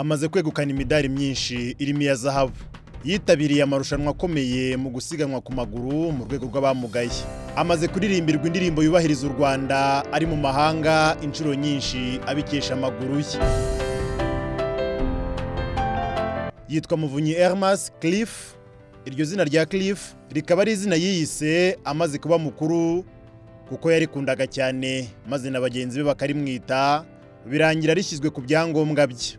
amaze kwegukana imidari myinshi irimo iya zahabu. Yitabiriye amarushanwa akomeye mu gusiganwa ku maguru mu rwego rw'abamugaye. Amaze kuririmbirwa indirimbo yubahiriza u Rwanda ari mu mahanga inshuro nyinshi abikesha amaguru ye. Yitwa Muvunyi Hermas Cliff. Iryo zina rya Cliff rikaba ari izina yiyise amaze kuba mukuru kuko yarikundaga cyane maze na bagenzi be bakarimwita birangira rishyizwe ku byangombwa bye.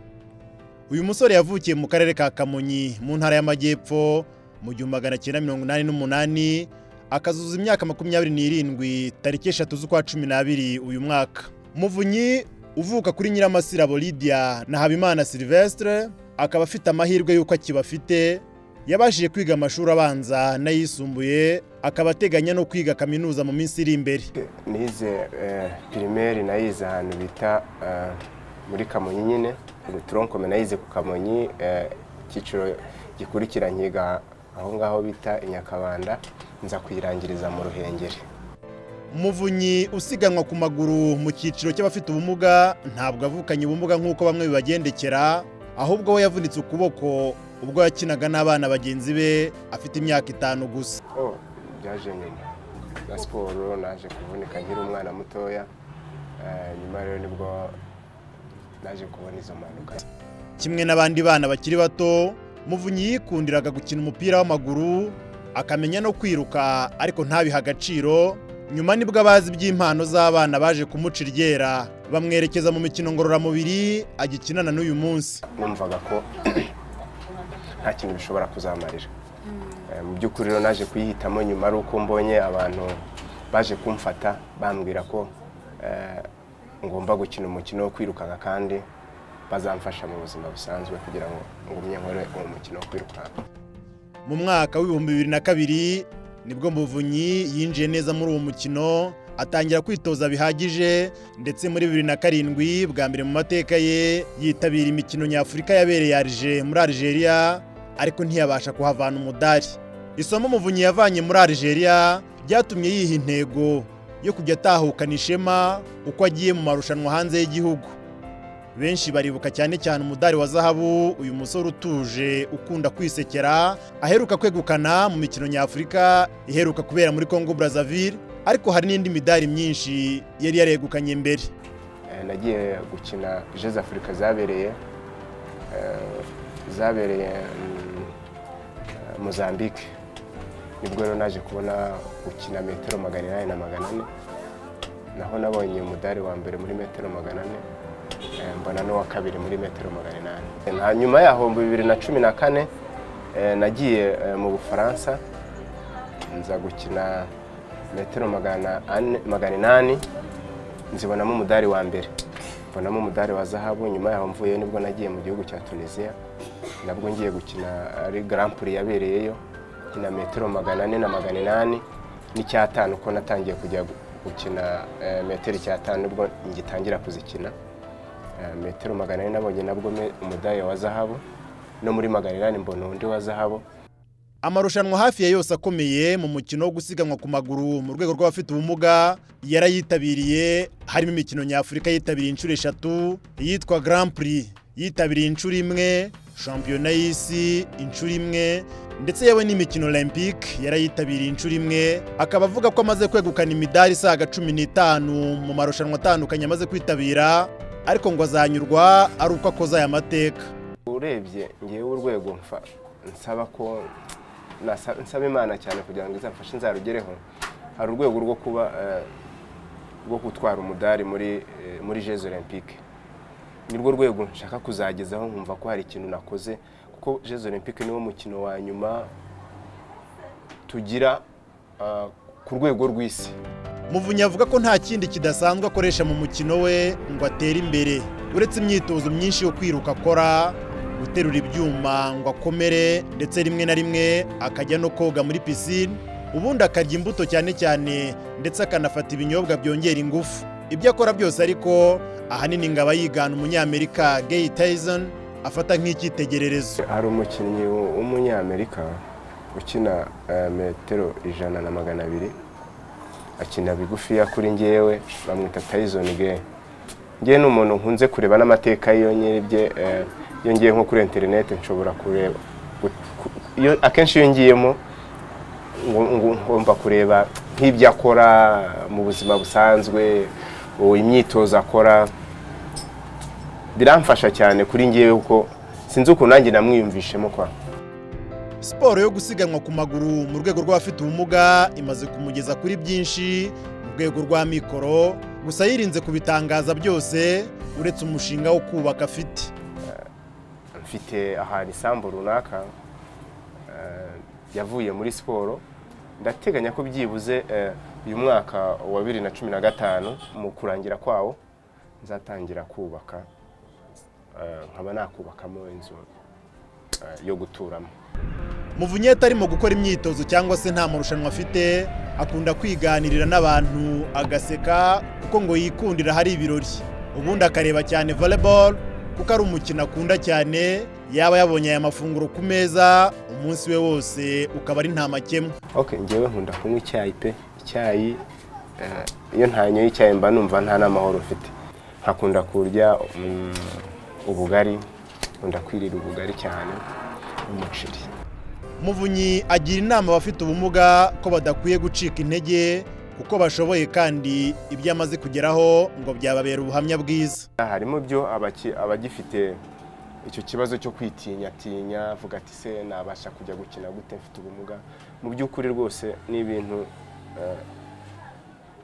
Uyu musore yavukiye mu karere ka Kamonyi mu ntara y'Amajyepfo mu 1988 akazuza imyaka 27 tariki 3 z'ukwa 12 uyu mwaka. Muvunyi uvuka kuri Nyiramasirabo Lydia na Habimana Sylvestre akaba afite amahirwe y'uko akibafite. Yabashije kwiga amashuri abanza n'ayisumbuye akaba ateganya no kwiga kaminuza mu minsi iri imbere. Nize primaire nayize ahantu bita muri Kamonyi nyine, tronc nayize ku Kamonyi, cyiciro gikurikira nkiga aho ngaho bita Inyakabanda, nza kwirangiriza mu Ruhengeri. Muvunyi usiganwa ku maguru mu cyiciro cy'abafite ubumuga ntabwo avukanye ubumuga nk'uko bamwe bibagendekera, ahubwo we yavunitse ukuboko ubwo yakinaga n'abana bagenzi be afite imyaka 5 gusa. Byaje nyuma ya siporo naje kuvunika nkiri umwana mutoya, nyuma rero nibwo naje kubona izo mpanuka. Kimwe n'abandi bana bakiri bato, Muvunyi yikundiraga gukina umupira w'amaguru, akamenya no kwiruka ariko ntabiha agaciro. Nyuma nibwo abazi by'impano z'abana baje kumuca iryera bamwerekeza mu mikino ngororamubiri agikinana n'uyu munsi. Numvaga ko nta kintu bishobora kuzamarira. Mu by'ukuri rero naje kuyihitamo nyuma ari uko mbonye abantu baje kumfata bambwira ko ngomba gukina umukino wo kwirukanka kandi bazamfasha mu buzima busanzwe kugira ngo ngumye nkore uwo mukino wo kwirukanka. Mu mwaka wa 2002 nibwo Muvunyi yinjiye neza muri uwo mukino, atangira kwitoza bihagije, ndetse muri 2007 bwa mbere mu mateka ye yitabira imikino nyafurika yabereye Alger muri Algeria, ariko ntiyabasha kuhavana umudari. Isomo Muvunyi yavanye muri Algeria byatumye yiha intego yo kujya atahukana ishema uko agiye mu marushanwa hanze y'igihugu. Benshi baribuka cyane cyane umudari wa zahabu uyu musore utuje ukunda kwisekera aheruka kwegukana mu mikino nyafurika iheruka kubera muri Congo Brazzaville, ariko hari n'indi midari myinshi yari yaregukanye mbere. Nagiye gukina Jeux Africa zabereye Mozambique. Nibwo rero naje kubona gukina metero 800 na 400, naho nabonye umudari wa mbere muri metero 400, mbona no wa kabiri muri metero 800. Nyuma yaho mu 2014 nagiye mu Bufaransa nza gukina metero 800, nzibonamo umudari wa mbere, mbonamo umudari wa zahabu. Nyuma yaho mvuye nibwo nagiye mu gihugu cya Tunisia, nabwo ngiye gukina ari Grand Prix yabereyeyo kina metero 400 na 800 n'icyatanu, ko natangiye kujya gukina metero 5 nibwo ngitangira kuzikina. Metero 400 nabonye nabwo umudari wa zahabu, no muri 800 mbona undi wa zahabu. Amarushanwa hafi ya yose akomeye mu mukino wo gusiganwa ku maguru mu rwego rw'abafite ubumuga yarayitabiriye, harimo imikino nyafurika yitabiriye inshuro 3, yitwa Grand Prix yitabiriye inshuro 1, Shampiyona y'isi inshuro 1, ndetse yewe n'imikino Olympique yarayitabiriye inshuro 1. Akaba avuga ko amaze kwegukana imidari isaga 15 mu marushanwa atandukanye amaze kwitabira, ariko ngo azanyurwa ari uko akoze aya mateka. Urebye ngiye urwego nsaba ko nsaba Imana cyane kugira ngo izamfashe nzarugereho, hari urwego rwo kuba rwo gutwara umudari muri Jeux Olympiques. Nirwo rwego nshaka kuzagezaho, nkumva ko hari ikintu nakoze, kuko Jeux Olympiques niwo mukino wa nyuma tugira ku rwego rw'isi. Muvunyi avuga ko nta kindi kidasanzwe akoresha mu mukino we ngo atere imbere, uretse imyitozo myinshi yo kwiruka akora, guterura ibyuma ngo akomere, ndetse rimwe na rimwe akajya no koga muri piscine, ubundi akarya imbuto cyane cyane, ndetse akanafata ibinyobwa byongera ingufu. Ibyo akora byose ariko ahanini ngo aba yigana umunyamerika Gay Tyson afata nk'icyitegererezo. Hari umukinnyi w'umunyamerika ukina metero 100 na 200, akina bigufiya kuri ngewe, bamwita Tyson Gay. Ngiye n'umuntu nkunze kureba n'amateka yiyonyerebye iyo ngiye nko kuri internet nshobora kureba akenshi iyo ngiyemo ngomba kureba nk'ibyo akora mu buzima busanzwe, imyitozo akora, biramfasha cyane kuri ngiye kuko sinzi uko nanjye namwiyumvishemo kwa. Siporo yo gusiganwa ku maguru mu rwego rw'abafite ubumuga imaze kumugeza kuri byinshi mu rwego rwa mikoro, gusa yirinze kubitangaza byose uretse umushinga wo kubaka afite. Mfite ahantu isambu runaka yavuye muri siporo, ndateganya ko byibuze uyu mwaka wa 2015 mu kurangira kwawo nzatangira kubaka, nkaba nakubakamo inzu yo guturamo. Muvunyi atarimo gukora imyitozo cyangwa se nta marushanwa afite, akunda kwiganirira n'abantu agaseka kuko ngo yikundira hari ibirori. Ubundi akareba cyane volleyball kuko ari umukino akunda cyane, yaba yabonye aya mafunguro ku meza umunsi we wose ukaba ari nta makemwa. Okay, ngewe nkunda kunywa icyayi pe, icyayi iyo ntanyoye icyayi mba numva nta n'amahoro mfite. Nkakunda kurya ubugari, nkunda kwirira ubugari cyane n'umuceri. Muvunyi agira inama abafite ubumuga ko badakwiye gucika intege kuko bashoboye kandi ibyo amaze kugeraho ngo byababera ubuhamya bwiza. Harimo byo abagifite icyo kibazo cyo kwitinya avuga ati se nabasha kujya gukina gute mfite ubumuga. Mu by'ukuri rwose ni ibintu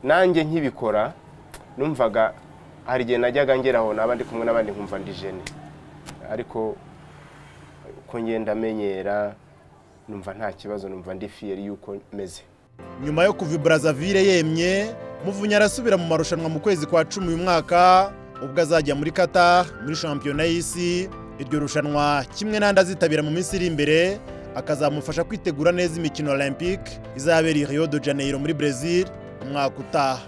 nanjye nkibikora numvaga hari igihe najyaga ngeraho n'abandi kumwe n'abandi nkumva ndi jene, ariko uko ngenda menyera numva nta kibazo, numva ndi fier yuko meze. Nyuma yo kuva Brazzaville yemye, Muvunyi arasubira mu marushanwa mu kwezi kwa 10 uyu mwaka ubwo azajya muri Qatar muri shampiyona y'isi. Iryo rushanwa kimwe n'andi azitabira mu minsi iri imbere akazamufasha kwitegura neza imikino Olympique izabera i Rio de Janeiro muri Brazil umwaka utaha.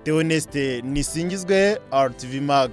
Theoneste Nisingizwe, RTV Mag.